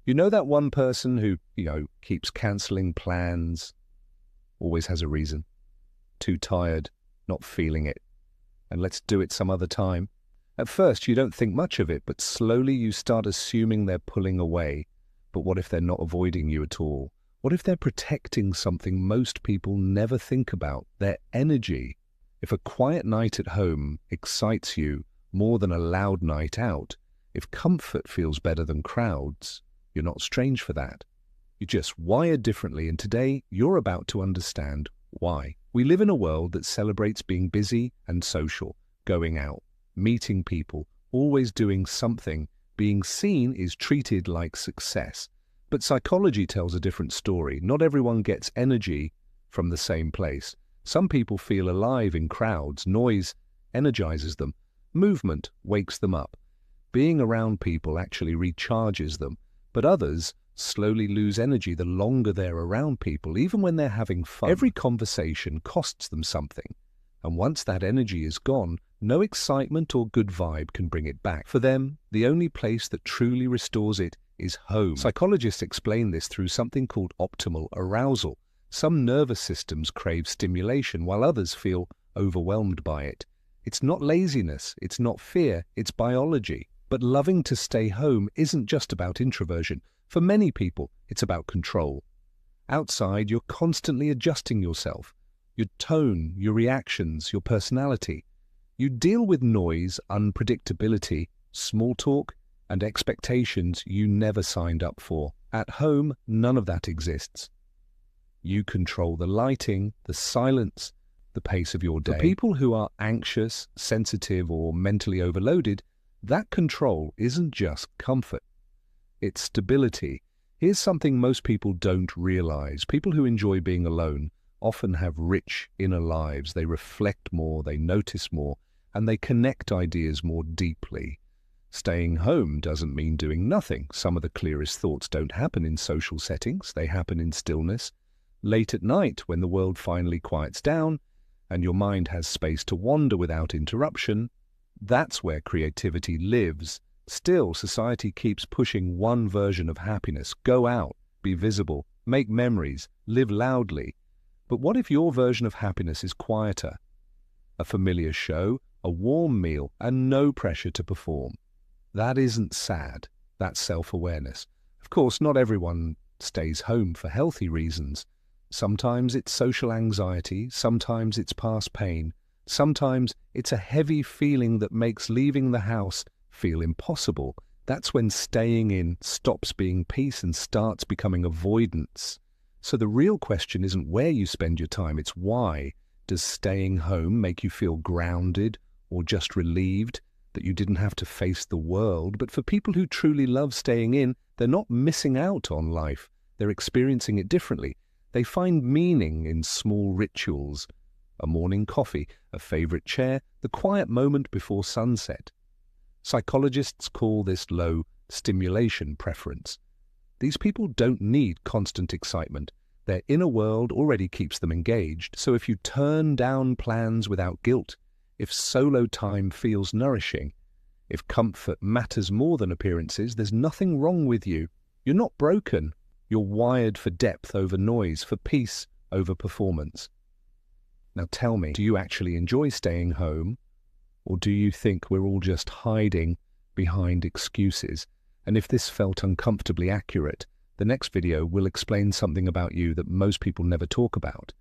You know that one person who, keeps cancelling plans, always has a reason, too tired, not feeling it, and let's do it some other time. At first, you don't think much of it, but slowly you start assuming they're pulling away. But what if they're not avoiding you at all? What if they're protecting something most people never think about, their energy? If a quiet night at home excites you more than a loud night out, if comfort feels better than crowds, you're not strange for that. You're just wired differently, and today you're about to understand why. We live in a world that celebrates being busy and social, going out, meeting people, always doing something. Being seen is treated like success. But psychology tells a different story. Not everyone gets energy from the same place. Some people feel alive in crowds. Noise energizes them. Movement wakes them up. Being around people actually recharges them. But others slowly lose energy the longer they're around people, even when they're having fun. Every conversation costs them something. And once that energy is gone, no excitement or good vibe can bring it back. For them, the only place that truly restores it is home. Psychologists explain this through something called optimal arousal. Some nervous systems crave stimulation, while others feel overwhelmed by it. It's not laziness, it's not fear, it's biology. But loving to stay home isn't just about introversion. For many people, it's about control. Outside, you're constantly adjusting yourself. Your tone, your reactions, your personality. You deal with noise, unpredictability, small talk, and expectations you never signed up for. At home, none of that exists. You control the lighting, the silence, the pace of your day. For people who are anxious, sensitive, or mentally overloaded, that control isn't just comfort. It's stability. Here's something most people don't realize. People who enjoy being alone often have rich inner lives. They reflect more, they notice more, and they connect ideas more deeply. Staying home doesn't mean doing nothing. Some of the clearest thoughts don't happen in social settings. They happen in stillness. Late at night, when the world finally quiets down and your mind has space to wander without interruption, that's where creativity lives. Still, society keeps pushing one version of happiness. Go out, be visible, make memories, live loudly. But what if your version of happiness is quieter? A familiar show, a warm meal, and no pressure to perform. That isn't sad, that's self-awareness. Of course, not everyone stays home for healthy reasons. Sometimes it's social anxiety, sometimes it's past pain, sometimes it's a heavy feeling that makes leaving the house feel impossible. That's when staying in stops being peace and starts becoming avoidance. So the real question isn't where you spend your time, it's why. Does staying home make you feel grounded or just relieved that you didn't have to face the world? But for people who truly love staying in, they're not missing out on life. They're experiencing it differently. They find meaning in small rituals, a morning coffee, a favorite chair, the quiet moment before sunset. Psychologists call this low stimulation preference. These people don't need constant excitement. Their inner world already keeps them engaged. So if you turn down plans without guilt, if solo time feels nourishing, if comfort matters more than appearances, there's nothing wrong with you. You're not broken. You're wired for depth over noise, for peace over performance. Now tell me, do you actually enjoy staying home? Or do you think we're all just hiding behind excuses? And if this felt uncomfortably accurate, the next video will explain something about you that most people never talk about.